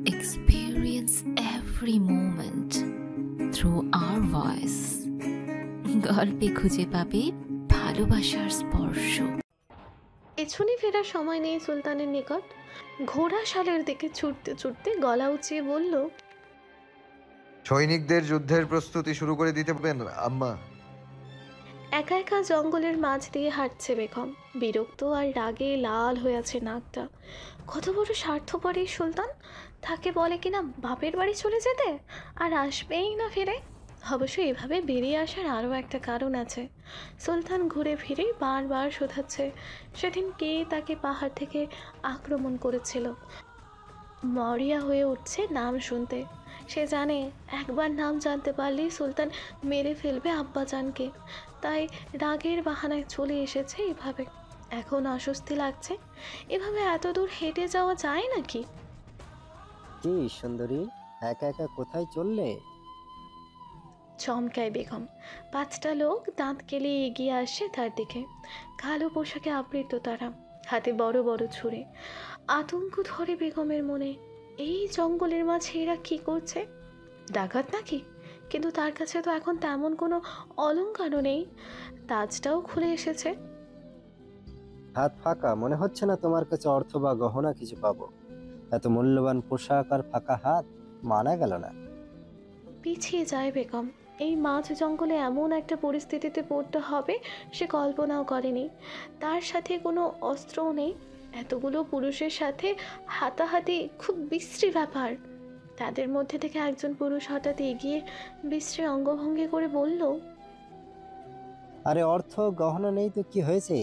experience every moment through our voice. গল্পে খুঁজে পাবে ভালোবাসার স্পর্শ। পেছনে ফেরার সময় নেই সুলতানের নিকট। ঘোড়া শালের দিকে ছুটতে ছুটতে গলা উঁচিয়ে বলল, সৈনিকদের যুদ্ধের প্রস্তুতি শুরু করে দিতে পারবেন আম্মা? একা একা জঙ্গলের মাঝ দিয়ে হাঁটছে বেগম। বিরক্ত আর রাগে লাল হয়ে আছে নাকটা। কত বড় স্বার্থপর এই সুলতান! তাকে বলে কিনা বাপের বাড়ি চলে যেতে, আর আসবেই না ফিরে। অবশ্য এভাবে বেরিয়ে আসার আরও একটা কারণ আছে। সুলতান ঘুরে ফিরে বারবার শোধাচ্ছে সেদিন কে তাকে পাহাড় থেকে আক্রমণ করেছিল। মরিয়া হয়ে উঠছে নাম শুনতে। সে জানে একবার নাম জানতে পারলেই সুলতান মেরে ফেলবে আব্বাজানকে। তাই রাগের বাহানায় চলে এসেছে এভাবে। এখন অস্বস্তি লাগছে। এভাবে এত দূর হেঁটে যাওয়া যায় নাকি? কি সুন্দরী, একা একা কোথায় চললে? চমকায় বেগম। 5টা লোক দাঁত কেলে এগিয়ে আসে তার দিকে। কালো পোশাকে আবৃত তারা, হাতে বড় বড় ছুরি। আতঙ্ক ধরে বেগমের মনে। এই জঙ্গলের মাঝে এরা কি করছে? ডাকাত নাকি? কিন্তু তার কাছে তো এখন তেমন কোনো অলংকারও নেই। তাজটাও খুলে এসেছে। হাত ফাঁকা মনে হচ্ছে না তোমার কাছে অর্থ বা গহনা কিছু পাবো। এত মূল্যবান পোশাক আর ফাঁকা হাত মানা গেল না। পিছিয়ে যায় বেগম। এই মাঝ জঙ্গলে এমন একটা পরিস্থিতিতে পড়তে হবে সে কল্পনাও করেনি। তার সাথে কোনো অস্ত্রও নেই। এতগুলো পুরুষের সাথে হাতাহাতি খুব বিশ্রী ব্যাপার। তাদের মধ্যে থেকে একজন পুরুষ হঠাৎ এগিয়ে বিশ্রী অঙ্গভঙ্গি করে বলল, আরে অর্থ গহনা নেই তো কি হয়েছে?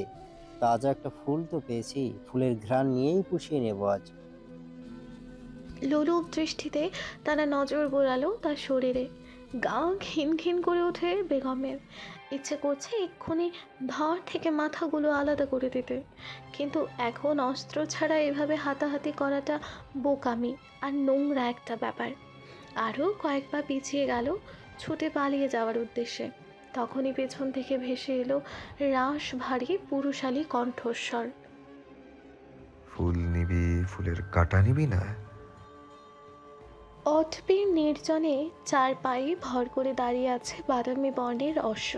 তাজা একটা ফুল তো পেয়েছি, ফুলের ঘ্রাণ নিয়েই পুষিয়ে নেব আজ। লোলুপ দৃষ্টিতে তারা নজর বোলালো তার শরীরে। গা ঘিন ঘিন করে ওঠে বেগমের। ইচ্ছে করছে এক্ষুনি ধর থেকে মাথাগুলো আলাদা করে দিতে। কিন্তু এখন অস্ত্র ছাড়া এভাবে হাতাহাতি করাটা বোকামি আর নোংরা একটা ব্যাপার। আরও কয়েক পা পিছিয়ে গেল ছুটে পালিয়ে যাওয়ার উদ্দেশ্যে। তখনই পেছন থেকে ভেসে এলো রাশ ভারী পুরুষালী কণ্ঠস্বর। ফুল নিবি, ফুলের কাঁটা নিবি না? অটপির নির্জনে 4 পায়ে ভর করে দাঁড়িয়ে আছে বাদামি বর্ণের অশ্ব।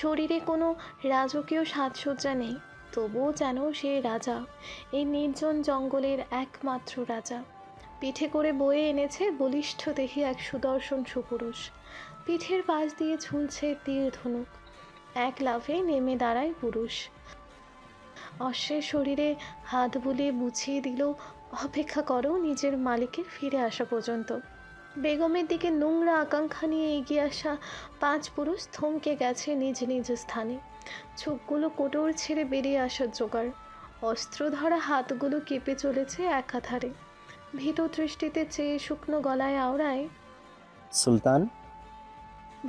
শরীরে কোনো রাজকীয় সাজসজ্জা নেই, তবুও যেন সে রাজা, এই নির্জন জঙ্গলের একমাত্র রাজা। পিঠে করে বয়ে এনেছে বলিষ্ঠ দেহী এক সুদর্শন সুপুরুষ। পিঠের পাশ দিয়ে ঝুলছে তীর ধনুক। এক লাফে নেমে দাঁড়ায় পুরুষ। অশ্বের শরীরে হাত বুলিয়ে বুঝিয়ে দিল, অপেক্ষা করো নিজের মালিকের ফিরে আসা পর্যন্ত। বেগমের দিকে নোংরা আকাঙ্ক্ষা নিয়ে এগিয়ে আসা 5 পুরুষ থমকে গেছে নিজ নিজ স্থানে। চোখগুলো কোটর ছেড়ে বেরিয়ে আসার জোগাড়। অস্ত্র ধরা হাতগুলো কেঁপে চলেছে একাধারে। ভীত দৃষ্টিতে চেয়ে শুকনো গলায় আওড়ায়, সুলতান।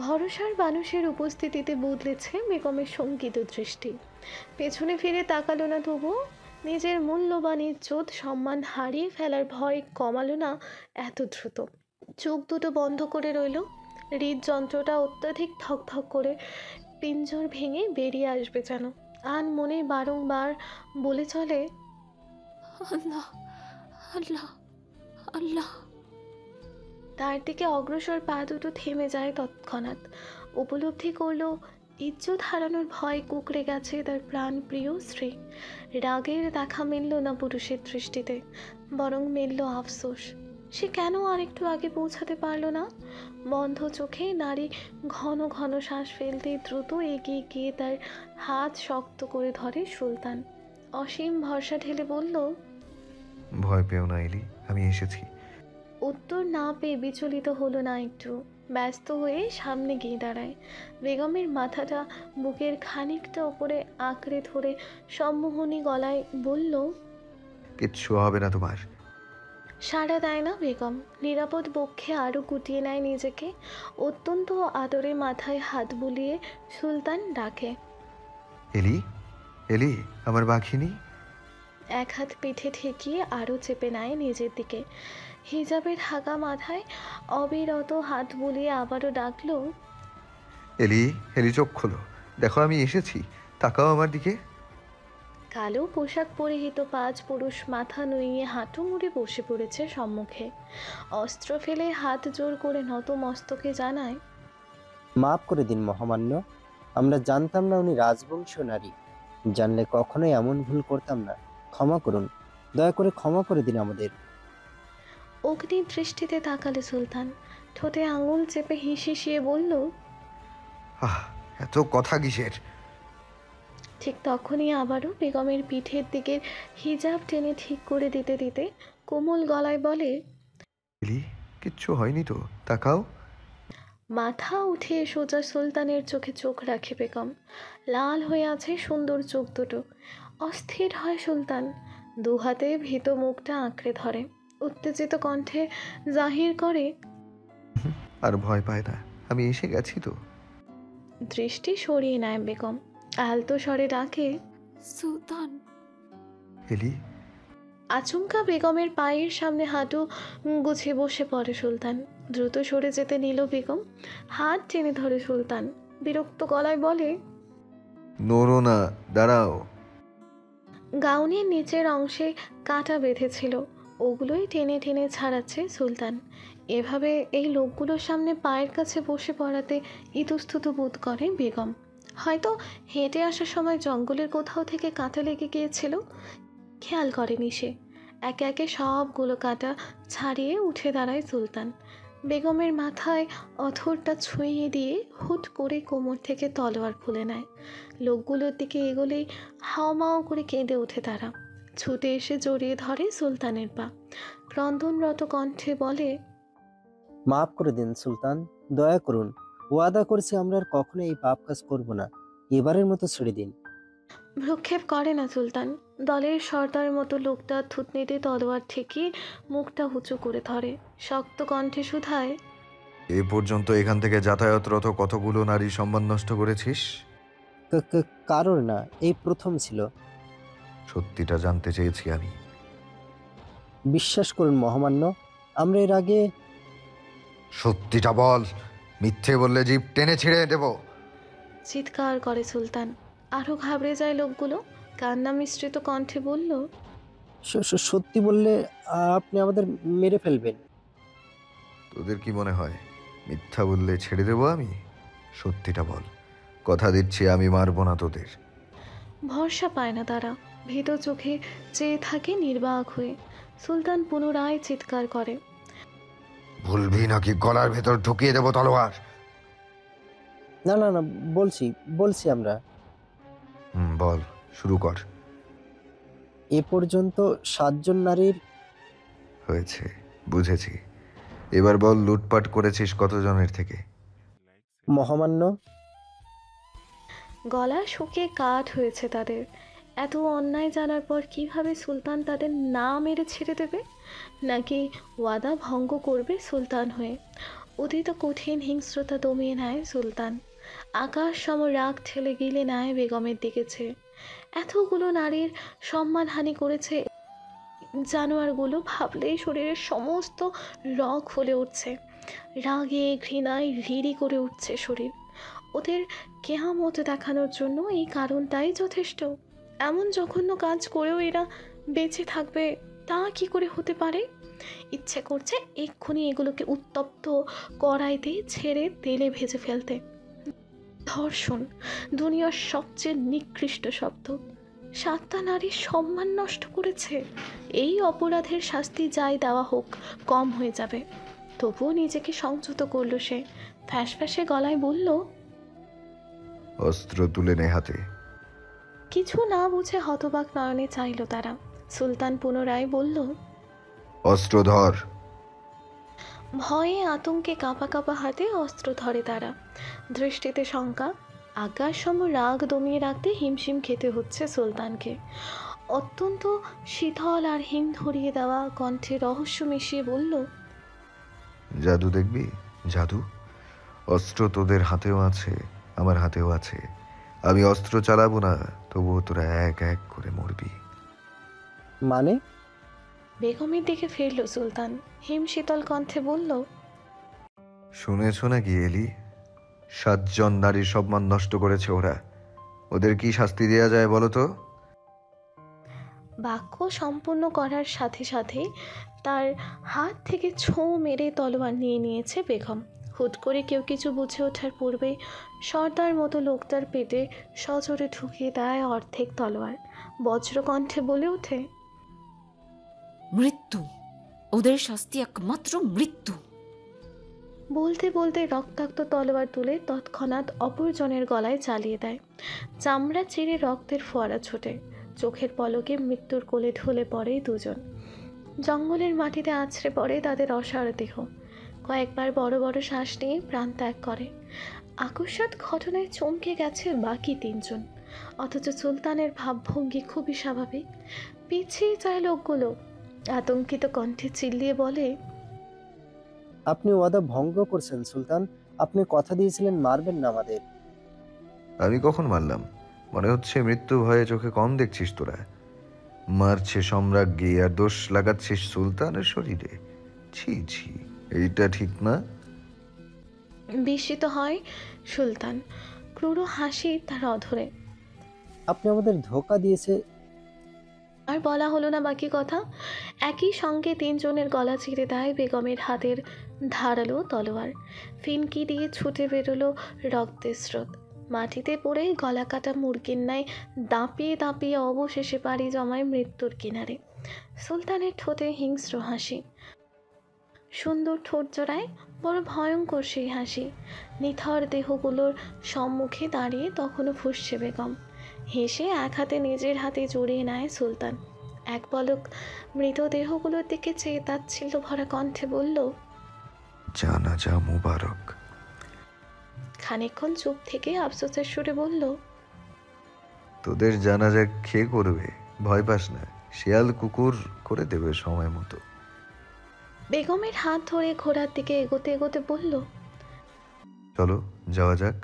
ভরসার মানুষের উপস্থিতিতে বদলেছে বেগমের শঙ্কিত দৃষ্টি। পেছনে ফিরে তাকালো না, তবু নিজের মূল্যবান ইজ্জত সম্মান হারিয়ে ফেলার ভয় কমালো না এত দ্রুত। চোখ দুটো বন্ধ করে রইল। হৃদযন্ত্রটা অত্যাধিক ধকধক করে পিঞ্জর ভেঙে বেরিয়ে আসবে যেন। আন মনে বারংবার বলে চলে, আল্লাহ আল্লাহ আল্লাহ। তার দিকে অগ্রসর পা দুটো থেমে যায় তৎক্ষণাৎ। উপলব্ধি করল ইজ্জত হারানোর ভয় কুঁকড়ে গেছে তার প্রাণপ্রিয় স্ত্রী। রাগের দেখা মিলল না পুরুষের দৃষ্টিতে, বরং মিলল আফসোস। সে কেন আর একটু আগে পৌঁছাতে পারল না? বন্ধ চোখে নারী ঘন ঘন শ্বাস ফেলতে দ্রুত এগিয়ে গিয়ে তার হাত শক্ত করে ধরে সুলতান। অসীম ভরসা ঢেলে বলল, ভয় পেও না এলি, আমি এসেছি। উত্তর না পেয়ে বিচলিত হলো না একটু। ব্যস্ত হয়ে সামনে গিয়ে দাঁড়ায়। বেগমের মাথাটা বুকের খানিকটা ওপরে আঁকড়ে ধরে সম্মোহনী গলায় বলল, কিচ্ছু হবে না তোমার। সাড়া দেয় না বেগম। নিরাপদ বক্ষে আরও গুটিয়ে নেয় নিজেকে। অত্যন্ত আদরে মাথায় হাত বুলিয়ে সুলতান ডাকে, এলি, এলি আমার বাঘিনী। এক হাত পিঠে ঠেকিয়ে আরও চেপে নেয় নিজের দিকে। হিজাবের হাগা মাথায় অবিরত হাত বুলিয়ে আবারও ডাকলো, এলি, এলি চোখ খোলো, দেখো আমি এসেছি, তাকাও আমার দিকে। কালো পোশাক পরিহিত 5 পুরুষ মাথা নুইয়ে হাঁটু মুড়ে বসে পড়েছে সম্মুখে। অস্ত্র ফেলে হাত জোর করে নত মস্তকে জানায়, মাফ করে দিন মহামান্য, আমরা জানতাম না উনি রাজবংশীয় নারী। জানলে কখনোই এমন ভুল করতাম না। ক্ষমা করুন, দয়া করে ক্ষমা করে দিন আমাদের। অগ্নি দৃষ্টিতে তাকালে সুলতান। ঠোঁটে আঙুল চেপে হিসিয়ে বলল, আহ, এত কথা কিসের? ঠিক তখনই আবারও বেগমের পিঠের দিকে হিজাব টেনে ঠিক করে দিতে দিতে কোমল গলায় বলে, এলি, কিচ্ছু হয়নি তো, তাকাও। মাথা উঠিয়ে সোজা সুলতানের চোখে চোখ রাখে বেগম। লাল হয়ে আছে সুন্দর চোখ দুটো। অস্থির হয় সুলতান, দু হাতে ভীত মুখটা আঁকড়ে ধরে, উত্তেজিত কণ্ঠে জাহির করে, আর ভয় পায় না, আমি এসে গেছি তো। দৃষ্টি সরিয়ে নেয় বেগম। আলতো স্বরে ডাকে, সুলতান। এলি, আচমকা বেগমের পায়ের সামনে হাঁটু গুছিয়ে বসে পড়ে সুলতান। দ্রুত সরে যেতে নিল বেগম। হাত টেনে ধরে সুলতান, বিরক্ত গলায় বলে, নড়ো না, দাঁড়াও। গাউনের নিচের অংশে কাঁটা বেঁধেছিল, ওগুলোই টেনে টেনে ছাড়াচ্ছে সুলতান। এভাবে এই লোকগুলোর সামনে পায়ের কাছে বসে পড়াতে ইতস্তত বোধ করে বেগম। হয়তো হেঁটে আসার সময় জঙ্গলের কোথাও থেকে কাঁটা লেগে গিয়েছিল, খেয়াল করেনি সে। একে একে সবগুলো কাঁটা ছাড়িয়ে উঠে দাঁড়ায় সুলতান। বেগমের মাথায় অথরটা ছুঁয়ে দিয়ে হুট করে কোমর থেকে তলোয়ার খুলে নেয়। লোকগুলোর দিকে এগোলেই হাওমাও করে কেঁদে ওঠে তারা। ছুটে এসে জড়িয়ে ধরে সুলতানের পা। ক্রন্দনরত কণ্ঠে বলে, মাফ করে দিন সুলতান, দয়া করুন। ওয়াদা করছি আমরা আর কখনো এই পাপ কাজ করব না। এবারের মতো ছেড়ে দিন। ভ্রুক্ষেপ করে না সুলতান। দলের সর্দার মতো লোকটা থুতনিতে তলোয়ার ঠেকিয়ে মুখটা উঁচু করে ধরে, শক্ত কণ্ঠে শুধায়, এ পর্যন্ত এখান থেকে যাতায়াতরত কতগুলো নারীর সম্মান নষ্ট করেছিস? কারোর না, এই প্রথম ছিল। সত্যিটা জানতে চেয়েছি আমি। বিশ্বাস করুন মহামান্য, আমরা এর আগে। সত্যিটা বল, মিথ্যে বললে জিভ টেনে ছিঁড়ে দেব। চিৎকার করে সুলতান। আরও ঘাবড়ে যায় লোকগুলো। কান্না মিশ্রিত কণ্ঠে বলল, সত্যি বললে আপনি আমাদের মেরে ফেলবেন। তোদের কি মনে হয় মিথ্যা বললে ছেড়ে দেবো আমি? সত্যিটা বল, কথা দিচ্ছি আমি মারবো না তোদের। ভরসা পায় না তারা। ভীত চোখে চেয়ে থাকে নির্বাক হয়ে। সুলতান পুনরায় চিৎকার করে, ভুলবি নাকি গলার ভেতর ঢুকিয়ে দেবো তলোয়ার? না না না, বলছি বলছি আমরা। বল, শুরু কর। এ পর্যন্ত 7 জন নারীর। হয়েছে, বুঝেছি। এবার বল, লুটপাট করেছিস কতজনের থেকে? মহামান্য, গলা শুকিয়ে কাঠ হয়েছে তাদের। এত অন্যায় জানার পর কিভাবে সুলতান তাদের না মেরে ছেড়ে দেবে? নাকি ওয়াদা ভঙ্গ করবে সুলতান হয়ে? অতীত কঠিন হিংস্রতা দমিয়ে নেয় সুলতান। আকাশ সম রাগ ঠেলে গিলে নেয় বেগমের দিকে চেয়ে। এতগুলো নারীর সম্মানহানি করেছে জানোয়ারগুলো, ভাবলেই শরীরের সমস্ত রগ ফুলে উঠছে। রাগে ঘৃণায় রিরি করে উঠছে শরীর। ওদের কেয়ামত দেখানোর জন্য এই কারণটাই যথেষ্ট। এমন জঘন্য কাজ করেও এরা বেঁচে থাকবে, তা কি করে হতে পারে? ইচ্ছে করছে এক্ষুনি এগুলোকে উত্তপ্ত কড়াইতে ছেড়ে তেলে ভেজে ফেলতে। ধর্ষণ দুনিয়ার সবচেয়ে নিকৃষ্ট শব্দ। 7টা নারীর সম্মান নষ্ট করেছে। এই অপরাধের শাস্তি যাই দেওয়া হোক কম হয়ে যাবে। তবুও নিজেকে সংযত করল সে। ফ্যাঁসফ্যাঁসে গলায় বলল, অস্ত্র তুলে নে হাতে। কিছু না বুঝে হতবাক নয়নে চাইল তারা। সুলতান পুনরায় বলল, অস্ত্র ধর। ভয়ে আতঙ্কে কাঁপা কাঁপা হাতে অস্ত্র ধরে তারা। দৃষ্টিতে শঙ্কা, আকাশসম রাগ দমিয়ে রাখতে হিমশিম খেতে হচ্ছে সুলতানকে। অত্যন্ত শীতল আর হিম ধরিয়ে দেওয়া কণ্ঠে রহস্য মিশিয়ে বলল, জাদু দেখবি? জাদু? অস্ত্র তোদের হাতেও আছে, আমার হাতেও আছে। আমি অস্ত্র চালাবো না, তবুও তোরা এক এক করে মরবি। মানে? বেগমের দিকে ফিরল সুলতান। হিম শীতল কণ্ঠে বলল, শুনেছ নাকি এলি? 7 জন নারীর সম্মান নষ্ট করেছে ওরা। ওদের কি শাস্তি দেয়া যায় বলো তো? বাক্য সম্পূর্ণ করার সাথে সাথে তার হাত থেকে ছোঁ মেরে তলোয়ার নিয়ে নিয়েছে বেগম। হুট করে কেউ কিছু বুঝে ওঠার পূর্বে সর্দার মতো লোকটার পেটে সজোরে ঢুকিয়ে দেয় অর্ধেক তলোয়ার। বজ্রকণ্ঠে বলে ওঠে, মৃত্যু, ওদের শাস্তি একমাত্র মৃত্যু। বলতে বলতে রক্তাক্ত তলোয়ার তুলে তৎক্ষণাৎ অপরজনের গলায় চালিয়ে দেয়। চামড়া চিরে রক্তের ফোয়ারা ছোটে। চোখের পলকে মৃত্যুর কোলে ঢলে পড়ে দুজন। জঙ্গলের মাটিতে আছড়ে পড়ে তাদের অসাড় দেহ। কয়েকবার বড় বড় শ্বাস নিয়ে প্রাণ ত্যাগ করে। আকস্মাৎ ঘটনায় চমকে গেছে বাকি তিনজন, অথচ সুলতানের ভাবভঙ্গি খুবই স্বাভাবিক। পিছিয়ে যায় লোকগুলো, আতঙ্কিত কণ্ঠে চিল্লিয়ে বলে, আপনি ওয়াদা ভঙ্গ করছেন সুলতান, আপনি কথা দিয়েছিলেন মারবেন না আমাদের। আমি কখন মারলাম? মনে হচ্ছে মৃত্যু ভয়ে চোখে কম দেখছিস তোরা। মারছে সম্রাজ্ঞী আর দোষ লাগাচ্ছিস সুলতানের শরীরে। ছি ছি, এইটা ঠিক না। বিস্মিত হয় সুলতান। ক্রূর হাসি তার অধরে। আপনি আমাদের ধোঁকা দিয়েছে। আর বলা হলো না বাকি কথা। একই সঙ্গে তিনজনের গলা ছিঁড়ে দেয় বেগমের হাতের ধারালো তলোয়ার। ফিনকি দিয়ে ছুটে বেরোলো রক্তের স্রোত। মাটিতে পড়ে গলা কাটা মুরগির ন্যায় দাপিয়ে দাপিয়ে অবশেষে পাড়ি জমায় মৃত্যুর কিনারে। সুলতানের ঠোঁটে হিংস্র হাসি, সুন্দর ঠোঁট জোড়ায় বড় ভয়ঙ্কর সেই হাসি। নিথর দেহগুলোর সম্মুখে দাঁড়িয়ে তখনও ফুঁসছে বেগম। হেসে এক হাতে নিজের হাতে জড়িয়ে নেয় সুলতান। এক পলক মৃতদেহগুলোর দিকে চেয়ে তাচ্ছিল্য ভরা কণ্ঠে বলল, জানাজা মুবারক। খানিকক্ষণ চুপ থেকে আফসোসের সুরে বলল, তোদের জানাজা কে করবে? ভয় পাস না, শিয়াল কুকুর করে দেবে সময় মতো। বেগমের হাত ধরে ঘোড়ার দিকে এগোতে এগোতে বলল, চলো যাওয়া যাক।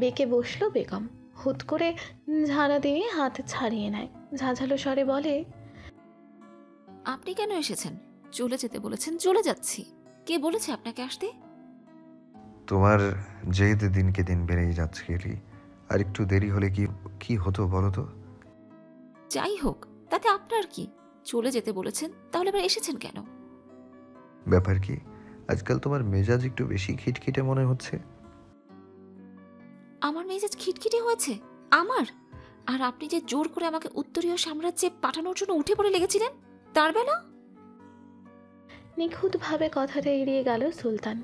বেঁকে বসলো বেগম। হুট করে ঝাড়া দিয়ে হাত ছাড়িয়ে নেয়। ঝাঝালো স্বরে বলে, আপনি কেন এসেছেন? চলে যেতে বলেছেন, চলে যাচ্ছি। কে বলেছে আপনাকে আসতে? তোমার জেদ দিনকে দিন বেড়েই যাচ্ছে এলি। আর একটু দেরি হলে কি কি হতো বলো তো? যাই হোক, তাতে আপনার কি? চলে যেতে বলেছেন, তাহলে এবার এসেছেন কেন? ব্যাপার কি? আজকাল তোমার মেজাজ একটু বেশি খিটখিটে মনে হচ্ছে। আমার মেজাজ খিটখিটে হয়েছে? আমার? আর আপনি যে জোর করে আমাকে উত্তরীয় সাম্রাজ্যে পাঠানোর জন্য উঠে পড়ে লেগেছিলেন, তার বেলা? নিখুঁতভাবে কথাটা এড়িয়ে গেল সুলতান।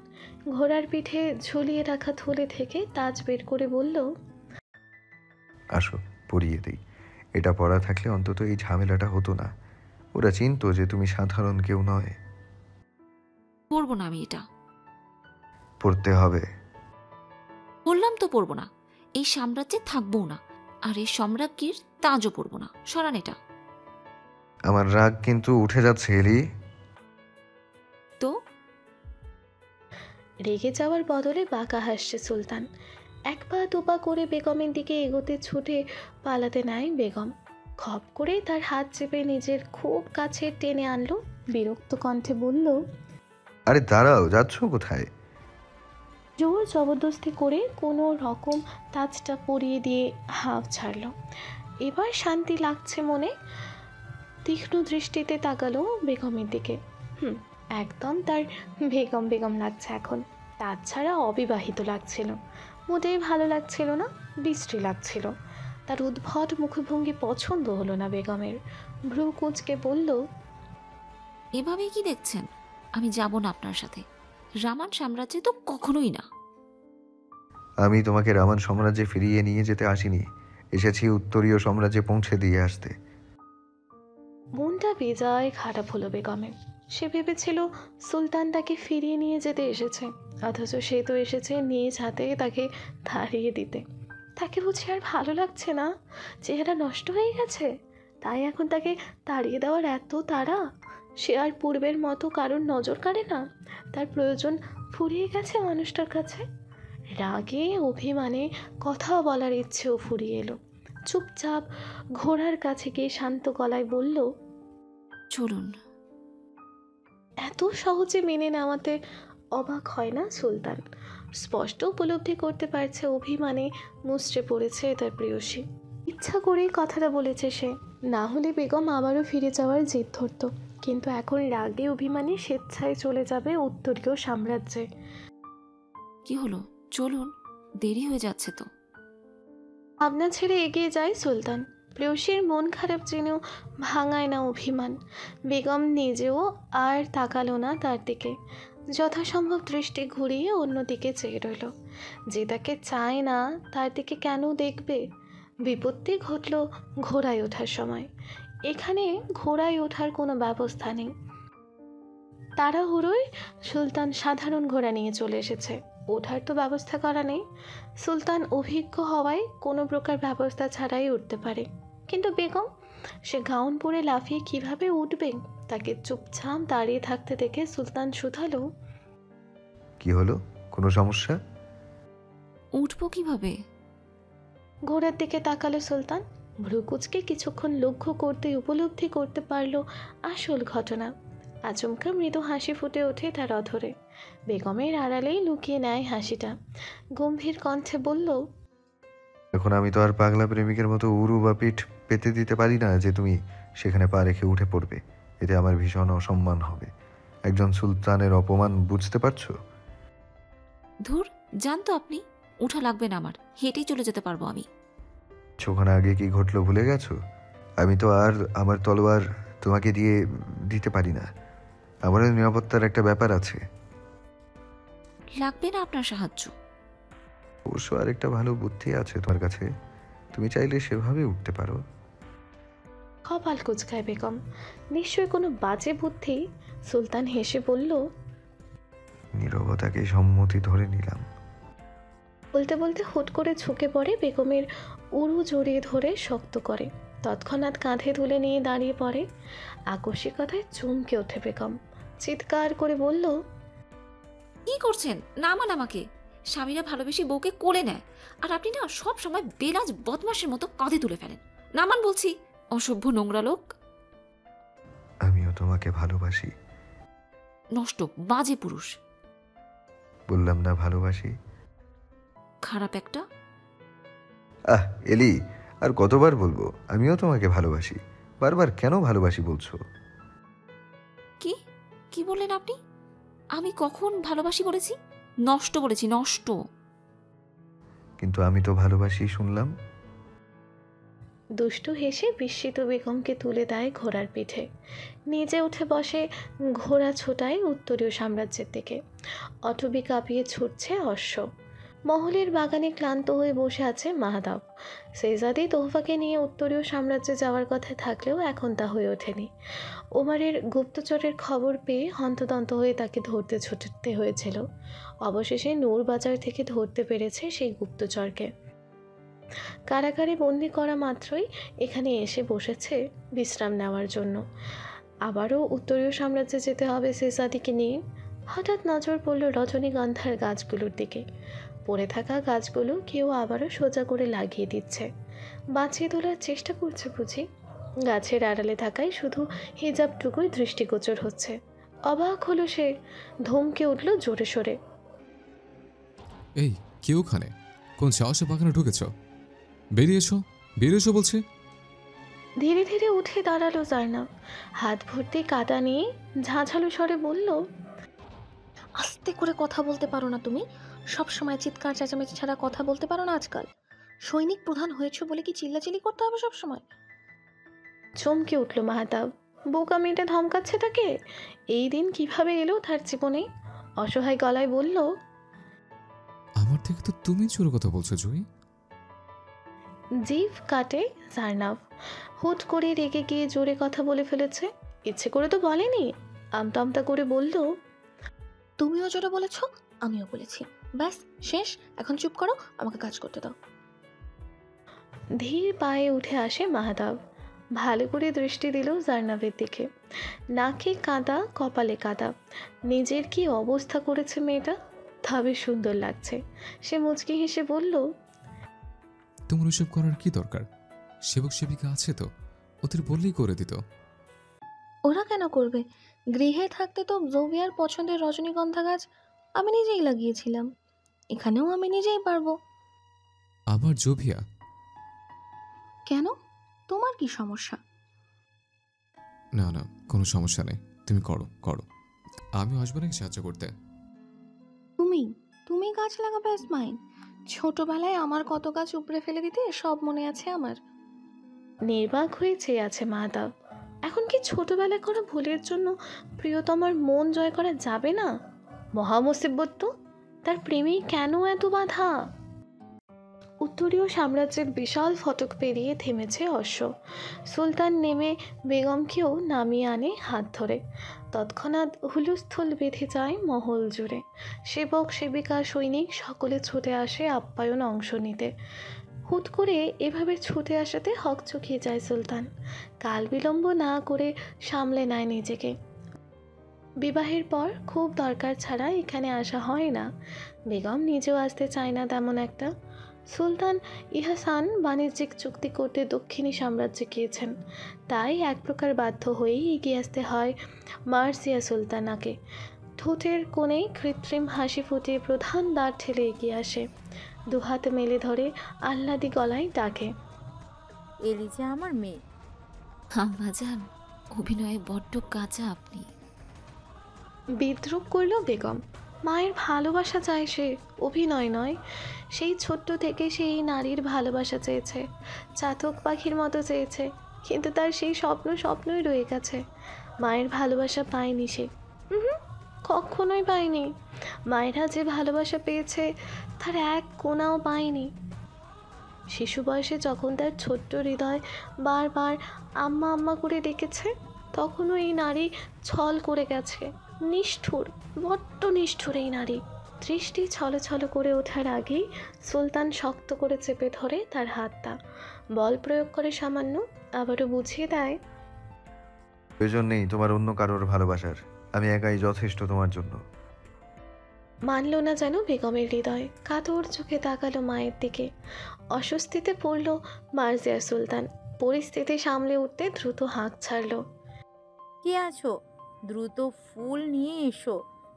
ঘোড়ার পিঠে ঝুলিয়ে রাখা থলে থেকে তাজ বের করে বলল, আসো পরিয়ে দিই। এটা পড়া থাকলে অন্তত এই ঝামেলাটা হতো না। ওরা চিনতো যে তুমি সাধারণ কেউ নয়। পড়বো না আমি এটা। পড়তে হবে। বললাম তো পড়বো না। এই সাম্রাজ্যে থাকবো না, আর এই সম্রাজ্ঞীর তাজও পড়বো না। সরান এটা। আমার রাগ কিন্তু উঠে যাচ্ছে এলি। তো রেগে যাওয়ার বদলে বাঁকা হাসছে সুলতান। এক পা দুপা করে বেগমের দিকে এগোতে ছুটে পালাতে নেয় বেগম। খপ করে তার হাত চেপে নিজের খুব কাছে টেনে আনলো। বিরক্ত কণ্ঠে বলল, আরে দাঁড়াও, যাচ্ছ কোথায়? জোর জবরদস্তি করে কোনো রকম তাজটা পরিয়ে দিয়ে হাঁফ ছাড়ল। এবার শান্তি লাগছে মনে। তীক্ষ্ণ দৃষ্টিতে তাকালো বেগমের দিকে। একদম তার বেগম বেগম লাগছে এখন। তাছাড়া অবিবাহিত লাগছিল। মোটেই ভালো লাগছিল না, বিশ্রী লাগছিল। তার উদ্ভট মুখভঙ্গি পছন্দ হলো না বেগমের। ভ্রু কুঁচকে বলল, এভাবেই কি দেখছেন? আমি যাব না আপনার সাথে। রামান সাম্রাজ্যে তো কখনোই না। আমি তোমাকে রামান সাম্রাজ্যে ফিরিয়ে নিয়ে যেতে আসিনি, এসেছি উত্তরীয় সাম্রাজ্যে পৌঁছে দিয়ে আসতে। মনটা বেজায় খারাপ হলো বেগমের। সে ভেবেছিল সুলতান তাকে ফিরিয়ে নিয়ে যেতে এসেছে, অথচ সে তো এসেছে নিজ হাতে তাকে তাড়িয়ে দিতে। তাকে বুঝি আর ভালো লাগছে না? চেহারা নষ্ট হয়ে গেছে, তাই এখন তাকে তাড়িয়ে দেওয়ার এত তাড়া? সে আর পূর্বের মতো কারোর নজর কাড়ে না? তার প্রয়োজন ফুরিয়ে গেছে মানুষটার কাছে? রাগে অভিমানে কথা বলার ইচ্ছেও ফুরিয়ে এলো। চুপচাপ ঘোড়ার কাছে গিয়ে শান্ত গলায় বলল, চলুন। এত সহজে মেনে নেওয়াতে অবাক হয় না সুলতান। স্পষ্ট উপলব্ধি করতে পারছে অভিমানে মুচড়ে পড়েছে তার প্রেয়সী। ইচ্ছা করেই কথাটা বলেছে সে। না হলে বেগম আবারও ফিরে যাওয়ার জেদ ধরত, কিন্তু এখন রাগে অভিমানে স্বেচ্ছায় চলে যাবে উত্তরীয় সাম্রাজ্যে। কি হলো, চলুন, দেরি হয়ে যাচ্ছে তো। ভাবনা ছেড়ে এগিয়ে যায় সুলতান। প্রেয়সীর মন খারাপ জেনেও ভাঙায় না অভিমান। বেগম নিজেও আর তাকালো না তার দিকে, যথাসম্ভব দৃষ্টি ঘুরিয়ে অন্যদিকে চেয়ে রইল। যে তাকে চায় না তার দিকে কেন দেখবে? বিপত্তি ঘটল ঘোড়ায় ওঠার সময়। এখানে ঘোড়ায় ওঠার কোনো ব্যবস্থা নেই। তাড়াহুড়োয় সুলতান সাধারণ ঘোড়া নিয়ে চলে এসেছে, ওঠার তো ব্যবস্থা করা নেই। সুলতান অভিজ্ঞ হওয়ায় কোনো প্রকার ব্যবস্থা ছাড়াই উঠতে পারে, কিন্তু বেগম, সে গাউন পরে লাফিয়ে কিভাবে উঠবে? তাকে চুপচাপ দাঁড়িয়ে থাকতে দেখে সুলতান শুধালো, কি হলো, কোনো সমস্যা? উঠবো কিভাবে? ঘোড়ার দিকে তাকালো সুলতান। ভ্রুকুচকে কিছুক্ষণ লক্ষ্য করতে উপলব্ধি করতে পারল আসল ঘটনা। আচমকা মৃদু হাসি ফুটে ওঠে তার অধরে। বেগমের আড়ালেই লুকিয়ে নেয় হাসিটা। গম্ভীর কণ্ঠে বলল, এখন আমি তো আর পাগলা প্রেমিকের মতো উরু বা পিঠ পেতে দিতে পারি না যে তুমি সেখানে পা রেখে উঠে পড়বে। এতে আমার ভীষণ অসম্মান হবে। একজন সুলতানের অপমান বুঝতে পারছো? ধুর, জানতো আপনি, উঠা লাগবে না আমার, হেঁটেই চলে যেতে পারবো আমি। কিছুক্ষণ আগে কি ঘটলো ভুলে গেছো? আমি তো আর আমার তলোয়ার তোমাকে দিয়ে দিতে পারি না। আমারও নিরাপত্তার একটা ব্যাপার আছে। লাগবে না আপনার সাহায্য। অবশ্য আরেকটা ভালো বুদ্ধি আছে তোমার কাছে, তুমি চাইলে সেভাবে উঠতে পারো। কপাল কুচকায় বেগম। নিশ্চয় কোনো বাজে বুদ্ধি। সুলতান হেসে বলল, নীরবতাকে সম্মতি ধরে নিলাম। বলতে বলতে হুট করে ঝুঁকে পড়ে বেগমের উরু জড়িয়ে ধরে শক্ত করে। তৎক্ষণাৎ কাঁধে তুলে নিয়ে দাঁড়িয়ে পড়ে। আকস্মিকতায় চমকে ওঠে বেগম, চিৎকার করে বলল, কি করছেন? নামান আমাকে। স্বামীরা ভালোবেসে বউকে কোলে নেয়, আর আপনি না সব সময় বেলাজ বদমাসের মতো কাঁধে তুলে ফেলেন। নামান বলছি, অসভ্য নোংরা লোক। আমিও তোমাকে ভালোবাসি। নষ্ট বাজে পুরুষ। বললাম না ভালোবাসি। খারাপ একটা। এলি, আর কতবার বলবো আমিও তোমাকে ভালোবাসি? বারবার কেন ভালোবাসি বলছো? কি কি বললেন আপনি? আমি কখন ভালোবাসি বলেছি? নষ্ট বলেছি, নষ্ট। কিন্তু আমি তো ভালোবাসি শুনলাম। দুষ্টু হেসে বিস্মিত বেগমকে তুলে দেয় ঘোড়ার পিঠে। নিজে উঠে বসে। ঘোড়া ছোটায় উত্তরীয় সাম্রাজ্যের দিকে। অটবি কাঁপিয়ে ছুটছে অশ্ব। মহলের বাগানে ক্লান্ত হয়ে বসে আছে মাহাতাব। শেহজাদি তোহফাকে নিয়ে উত্তরীয় সাম্রাজ্যে যাওয়ার কথা থাকলেও এখন তা হয়ে ওঠেনি। ওমারের গুপ্তচরের খবর পেয়ে হন্তদন্ত হয়ে তাকে ধরতে ছুটতে হয়েছিল। অবশেষে নূর বাজার থেকে ধরতে পেরেছে সেই গুপ্তচরকে। কারাগারে বন্দি করা মাত্রই এখানে এসে বসেছে বিশ্রাম নেওয়ার জন্য। আবারও উত্তরীয় সাম্রাজ্যে যেতে হবে শেহজাদিকে নিয়ে। হঠাৎ নজর পড়ল রজনীগন্ধার গাছগুলোর দিকে। পড়ে থাকা গাছগুলো কেউ আবারও সোজা করে লাগিয়ে দিচ্ছে। বাঁচিয়ে তোলার চেষ্টা করছে বুঝি। গাছের আড়ালে থাকায় শুধু হিজাবটুকুই দৃষ্টিগোচর হচ্ছে। অবাক হলো সে, ধমকে উঠল জোরে সোরে, এই, কে ওখানে? কোন সাহসে বাগানে ঢুকেছ? বেরিয়েছো, বেরিয়েছো বলছি। ধীরে ধীরে উঠে দাঁড়ালো জার্নাব। হাত ভর্তি কাঁটা নিয়ে ঝাঁঝালো স্বরে বলল, আস্তে করে কথা বলতে পারো না তুমি? সব সময় চিৎকার চেঁচামেচি ছাড়া কথা বলতে পারো না আজকাল? সৈনিক প্রধান হয়েছো বলে কি চিল্লাচিল্লি করতে হবে সব সময়? চমকে উঠল মাহতাব। বোকা মেয়েটা ধমকাচ্ছে তাকে। এই দিন কিভাবে এলো তার জীবনে? অসহায় গলায় বলল, আমার থেকে তো তুমি চোর কথা বলছো জুই। জিভ কাটে জার্নাব। হুট করে রেগে গিয়ে জোরে কথা বলে ফেলেছে। ইচ্ছে করে তো বলেনি। আমতা আমতা করে বলল, তুমিও জোরে বলেছ, আমিও বলেছি, ব্যাস শেষ। এখন চুপ করো, আমাকে কাজ করতে দাও। ধীর পায়ে উঠে আসে মাহতাব। ভালো করে দৃষ্টি দিল জার্নাবের দিকে। নাকে কাদা, কপালে কাদা। নিজের কি অবস্থা করেছে মেয়েটা, তবে সুন্দর লাগছে। সে মুচকি হেসে বলল, তোমার ওইসব করার কি দরকার? সেবক সেবিকা আছে তো, ওদের বললেই করে দিত। ওরা কেন করবে? গৃহে থাকতে তো জোভিয়ার পছন্দের রজনীগন্ধা গাছ আমি নিজেই লাগিয়েছিলাম। এখানেও আমি নিজেই পারবো। আবার জোভিয়া? কেন? তোমার কি সমস্যা? না না, কোনো সমস্যা নেই, তুমি করো করো, আমিও আসবো নাকি সাহায্য করতে? তুমি তুমি গাছ লাগাবে আসমাইন? ছোটবেলায় আমার কত গাছ উপড়ে ফেলে দিতে সব মনে আছে আমার। নির্বাক হয়ে চেয়ে আছে মাধব। এখন কি ছোটবেলায় করা ভুলের জন্য প্রিয়তমার মন জয় করা যাবে না? মহামুসিবত তো, তার প্রেমেই কেন এত বাধা? উত্তরীয় সাম্রাজ্যের বিশাল ফটক পেরিয়ে থেমেছে অশ্ব। সুলতান নেমে বেগমকেও নামিয়ে আনে হাত ধরে। তৎক্ষণাৎ হুলস্থুল বেঁধে যায় মহল জুড়ে। সেবক সেবিকা সৈনিক সকলে ছুটে আসে আপ্যায়ন অংশ নিতে। হুট করে এভাবে ছুটে আসাতে হকচকিয়ে যায় সুলতান। কাল বিলম্ব না করে সামলে নেয় নিজেকে। বিবাহের পর খুব দরকার ছাড়া এখানে আসা হয় না। বেগম নিজেও আসতে চায় না তেমন একটা। সুলতান ইহাসান বাণিজ্যিক চুক্তি করতে দক্ষিণী সাম্রাজ্যে গিয়েছেন, তাই এক প্রকার বাধ্য হয়েই এগিয়ে আসতে হয় মার্জিয়া সুলতানাকে। ঠোঁটের কোণেই কৃত্রিম হাসি ফুটিয়ে প্রধান দ্বার ঠেলে এগিয়ে আসে। দুহাত মেলে ধরে আহ্লাদি গলায় ডাকে, এলিজা আমার মেয়ে। আম্মাজান, অভিনয়ে বড্ড কাঁচা আপনি। বিদ্রুপ করল বেগম। মায়ের ভালোবাসা চায় সে, অভিনয় নয়। সেই ছোট্ট থেকে সেই নারীর ভালোবাসা চেয়েছে, চাতক পাখির মতো চেয়েছে, কিন্তু তার সেই স্বপ্ন স্বপ্নই রয়ে গেছে। মায়ের ভালোবাসা পায়নি সে, কখনোই পায়নি। মায়েরা যে ভালোবাসা পেয়েছে তার এক কোণাও পায়নি। শিশু বয়সে যখন তার ছোট্ট হৃদয় বারবার আম্মা আম্মা করে ডেকেছে, তখনও এই নারী ছল করে গেছে। নিষ্ঠুর, বড্ড নিষ্ঠুর এই নারী। দৃষ্টি ছলছল করে ওঠার আগেই সুলতান শক্ত করে চেপে ধরে তার হাতটা, বল প্রয়োগ করে সামান্য, আবারও বুঝিয়ে দেয়, প্রয়োজন নেই তোমার অন্য কারোর ভালোবাসার, আমি একাই যথেষ্ট তোমার জন্য। মানল না যেন বেগমের হৃদয়। কাতর চোখে তাকালো মায়ের দিকে। অস্বস্তিতে পড়ল মার্জিয়া সুলতান। পরিস্থিতি সামলে উঠতে দ্রুত হাঁক ছাড়ল। কে আছো? দ্রুত ফুল নিয়ে এসো,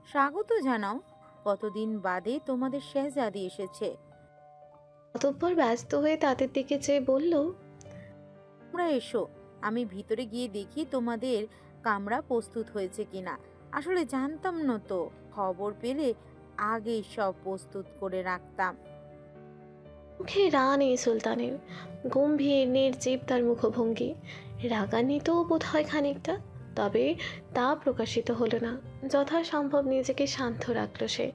স্বাগত জানাও। কতদিন বাদে তোমাদের শেহজাদি এসেছে। অতঃপর ব্যস্ত হয়ে তাদের দিকে চেয়ে বলল, তোমরা এসো, আমি ভিতরে গিয়ে দেখি তোমাদের কামরা প্রস্তুত হয়েছে কিনা। আসলে জানতাম না তো, খবর পেলে আগেই সব প্রস্তুত করে রাখতাম। মুখে রাগ নেই সুলতানের, গম্ভীর নির্জীব তার মুখভঙ্গি। রাগান্বিতও বোধ হয় খানিকটা, তবে তা প্রকাশিত হলো না। যথাসম্ভব নিজেকে শান্ত রাখল সে।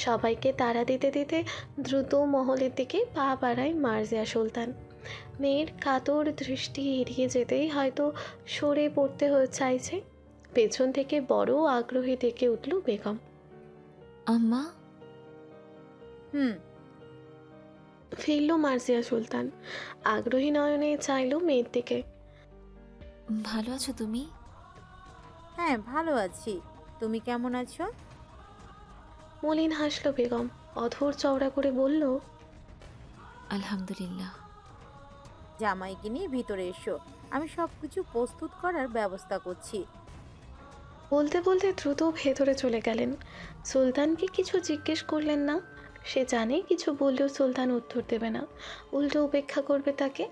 সবাইকে তাড়া দিতে দিতে দ্রুত মহলের দিকে পা বাড়ায় মার্জিয়া সুলতান। মেয়ের কাতর দৃষ্টি এড়িয়ে যেতেই হয়তো সরে পড়তে চাইছে। পেছন থেকে বড় আগ্রহী ডেকে উঠল বেগম, আম্মা। হুম। ফিরল মার্জিয়া সুলতান। আগ্রহী নয়নে চাইল মেয়ের দিকে। ভালো আছো তুমি? হ্যাঁ, ভালো আছি। তুমি কেমন আছো? মলিন হাসল বেগম, অধর চওড়া করে বলল, আলহামদুলিল্লাহ। জামাইকে নিয়ে ভিতরে এসো, আমি সব কিছু প্রস্তুত করার ব্যবস্থা করছি। বলতে বলতে দ্রুত ভেতরে চলে গেলেন। সুলতানকে কিছু জিজ্ঞেস করলেন না। সে জানে কিছু বললেও সুলতান উত্তর দেবে না, উল্টো উপেক্ষা করবে তাকে।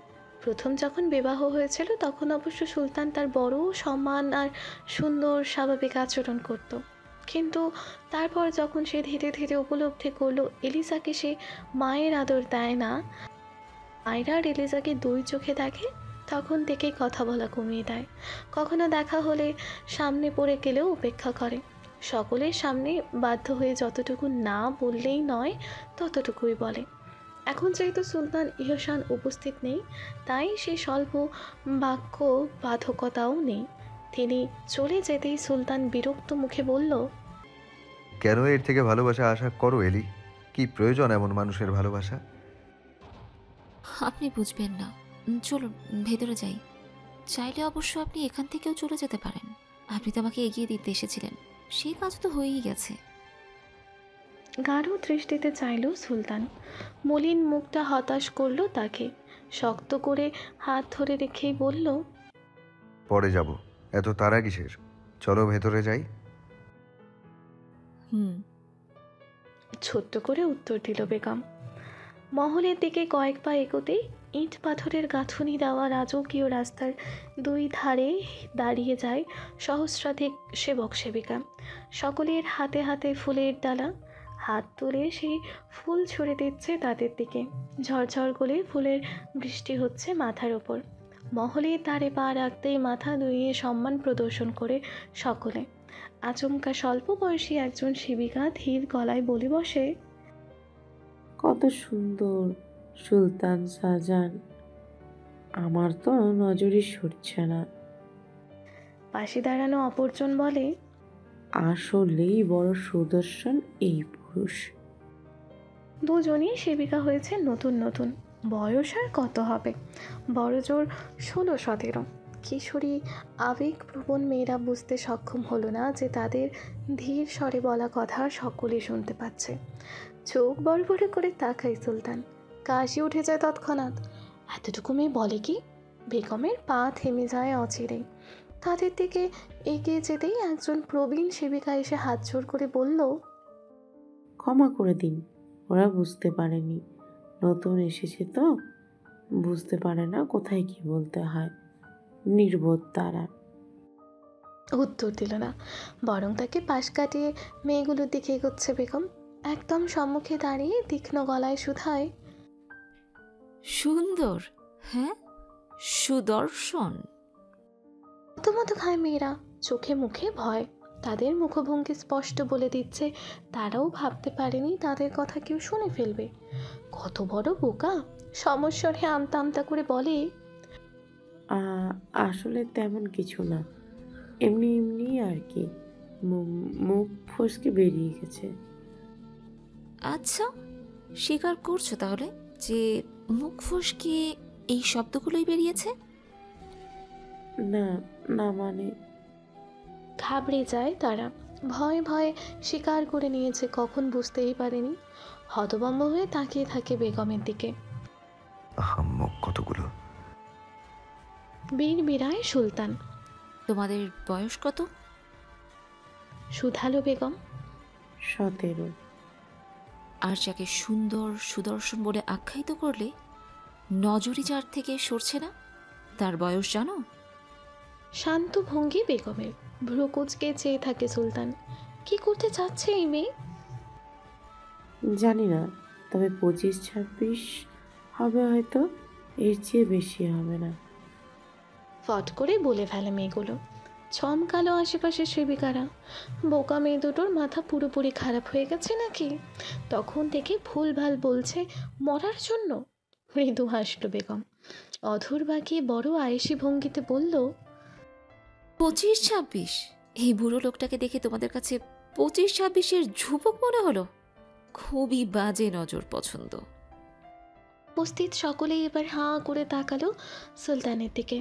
প্রথম যখন বিবাহ হয়েছিল তখন অবশ্য সুলতান তার বড় সম্মান আর সুন্দর স্বাভাবিক আচরণ করত, কিন্তু তারপর যখন সে ধীরে ধীরে উপলব্ধি করলো এলিজাকে সে মায়ের আদর দেয় না, মায়েরা আর এলিজাকে দুই চোখে দেখে, তখন থেকেই কথা বলা কমিয়ে দেয়। কখনো দেখা হলে সামনে পড়ে গেলেও উপেক্ষা করে। সকলের সামনে বাধ্য হয়ে যতটুকু না বললেই নয় ততটুকুই বলে। এখন যেহেতু সুলতান ইহসান উপস্থিত নেই, তাই সে স্বল্প বাক্য বাধকতাও নেই। তিনি চলে যেতেই সুলতান বিরক্ত মুখে বলল, কেন এর থেকে ভালোবাসা আশা করো এলি? কি প্রয়োজন এমন মানুষের ভালোবাসা? আপনি বুঝবেন না, চলুন ভেতরে যাই। চাইলে অবশ্য আপনি এখান থেকেও চলে যেতে পারেন। আপনি তো আমাকে এগিয়ে দিতে এসেছিলেন, সেই কাজ তো হয়েই গেছে। গাঢ় দৃষ্টিতে চাইল সুলতান। মলিন মুখটা হতাশ করলো তাকে। শক্ত করে হাত ধরে রেখেই বলল, পরে যাব, এত তাড়া কিসের? চলো ভেতরে যাই। হুম। ছোট্ট করে উত্তর দিল বেগম। মহলের দিকে কয়েক পা এগোতেই ইট পাথরের গাঁথুনি দেওয়া রাজকীয় রাস্তার দুই ধারে দাঁড়িয়ে যায় সহস্রাধিক সেবক সেবিকা। সকলের হাতে হাতে ফুলের ডালা, হাত তুলে সেই ফুল ছুঁড়ে দিচ্ছে তাদের দিকে। ঝরঝর করে ফুলের বৃষ্টি হচ্ছে মাথার ওপর। মহলের দ্বারে পা রাখতেই মাথা ধুইয়ে সম্মান প্রদর্শন করে সকলে। আচমকা স্বল্প বয়সী একজন সেবিকা ধীর গলায় বলে বসে, কত সুন্দর সুলতান শাহজাহান, আমার তো নজরই সরছে না। পাশে দাঁড়ানো অপরজন বলে, আসলেই বড় সুদর্শন এই পুরুষ। দুজনই সেবিকা হয়েছে নতুন নতুন। বয়স আর কত হবে, বড় জোর 16-17। কিশোরী আবেগপ্রবণ মেয়েরা বুঝতে সক্ষম হলো না যে তাদের ধীর স্বরে বলা কথা সকলে শুনতে পাচ্ছে। চোখ বড় বড় করে তাকায় সুলতান। কাশি উঠে যায় তৎক্ষণাৎ। এতটুকু মেয়ে বলে কি? বেগমের পা থেমে যায় অচিরেই। তাদের দিকে এগিয়ে যেতেই একজন প্রবীণ সেবিকা এসে হাত জোড় করে বলল, ক্ষমা করে দিন, ওরা বুঝতে পারেনি, নতুন এসেছে তো, বুঝতে পারে না কোথায় কি বলতে হয়, নির্বোধ তারা। উত্তর দিল না, বরং তাকে পাশ কাটিয়ে মেয়েগুলোর দিকে এগোচ্ছে বেগম। একদম সম্মুখে দাঁড়িয়ে তীক্ষ্ণ গলায় শুধায়, সুন্দর, হ্যাঁ, সুদর্শন। প্রথমত খায় মেয়েরা, চোখে মুখে ভয়। তাদের মুখভঙ্গি স্পষ্ট বলে দিচ্ছে তারাও ভাবতে পারেনি তাদের কথা কেউ শুনে ফেলবে। কত বড় বোকা! সমস্বরে আমতা আমতা করে বলে, আসলে তেমন কিছু না, এমনি এমনি আর কি, মুখ ফসকে বেরিয়ে গেছে। আচ্ছা, স্বীকার করছো তাহলে যে মুখ ফসকে এই শব্দগুলোই বেরিয়েছে? না না, মানে ঘাবড়ে যায় তারা। ভয়ে ভয়ে স্বীকার করে নিয়েছে, কখন বুঝতেই পারেনি। হতভম্ব হয়ে তাকিয়ে থাকে বেগমের দিকে। আহাম্মক কতগুলো। বীর বিরায় সুলতান। তোমাদের বয়স কত? শুধালো বেগম। 17। আর যাকে সুন্দর সুদর্শন বলে আখ্যায়িত করলে নজরই যার থেকে সরছে না, তার বয়স জানো? শান্ত ভঙ্গি বেগমের। ভ্রুকুচকে চেয়ে থাকে সুলতান। কি করতে চাচ্ছে এই মেয়ে? জানি না, তবে 25-26 হবে হয়তো, এর চেয়ে বেশি হবে না। ফট করে বলে ফেলে মেয়েগুলো। চমকালো আশেপাশের সেবিকারা। বোকা মেয়ে দুটোর মাথা পুরোপুরি খারাপ হয়ে গেছে নাকি? তখন থেকে ভুলভাল বলছে মরার জন্য। মৃদু হাসল বেগম। অধর বাঁকিয়ে বড় আয়েসি ভঙ্গিতে বলল, 25-26? এই বুড়ো লোকটাকে দেখে তোমাদের কাছে 25-26-এর যুবক মনে হলো? খুবই বাজে নজর পছন্দ। উপস্থিত সকলেই এবার হাঁ করে তাকালো সুলতানের দিকে।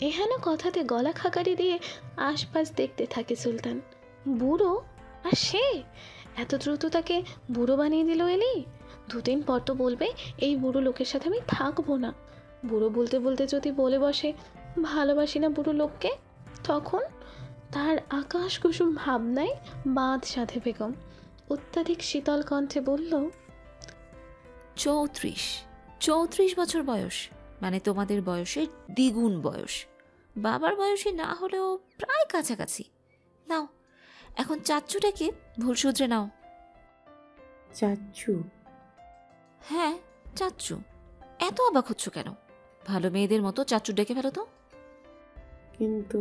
এহেন কথাতে গলা খাকারি দিয়ে আশপাশ দেখতে থাকে সুলতান। বুড়ো? আর সে এত দ্রুত তাকে বুড়ো বানিয়ে দিল এলি? 2 দিন পর তো বলবে এই বুড়ো লোকের সাথে আমি থাকবো না। বুড়ো বলতে বলতে যদি বলে বসে ভালোবাসি না বুড়ো লোককে, তখন তার আকাশ কুসুম ভাবনায় বাঁধ সাধে বেগম। অত্যাধিক শীতল কণ্ঠে বলল, 34 বছর বয়স, মানে তোমাদের বয়সের দ্বিগুণ বয়স। বাবার বয়সী না হলেও প্রায় কাছাকাছি। নাও, এখন চাচ্চুটাকে ভুল শুধরে নাও। চাচ্চু? হ্যাঁ, চাচ্চু। এত অবাক হচ্ছ কেন? ভালো মেয়েদের মতো চাচ্চু ডেকে ফেলো তো। কিন্তু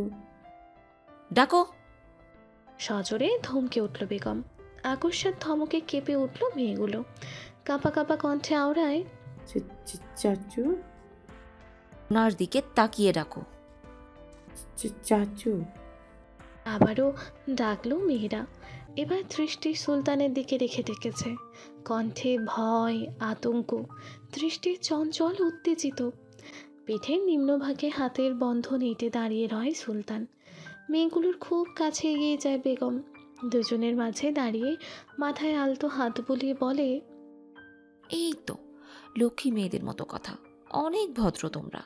ডাকো। সজোরে ধমকে উঠল বেগম। আকস্মাৎ ধমকে কেঁপে উঠল মেয়েগুলো। কাঁপা কাঁপা কণ্ঠে আওড়ায়, চাচু? ওনার দিকে তাকিয়ে ডাকো। চাচু? আবারও ডাকলো মেয়েরা। এবার দৃষ্টি সুলতানের দিকে রেখে ডেকেছে। কণ্ঠে ভয়, আতঙ্ক, দৃষ্টি চঞ্চল, উত্তেজিত। পিঠের নিম্নভাগে হাতের বন্ধন এঁটে দাঁড়িয়ে রয় সুলতান। মেয়েগুলোর খুব কাছে এগিয়ে যায় বেগম। দুজনের মাঝে দাঁড়িয়ে মাথায় আলতো হাত বুলিয়ে বলে, এই তো লক্ষ্মী মেয়েদের মতো কথা, অনেক ভদ্র তোমরা।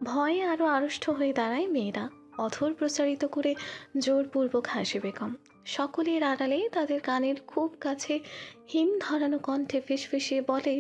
ভয়ে আরও আড়ষ্ট হয়ে দাঁড়ায় মেয়েরা। অথর প্রচারিত করে জোরপূর্বক হাসে বেগম। সকলের আড়ালে তাদের কানের খুব কাছে হিম ধরানো কণ্ঠে ফিসফিসিয়ে বলে,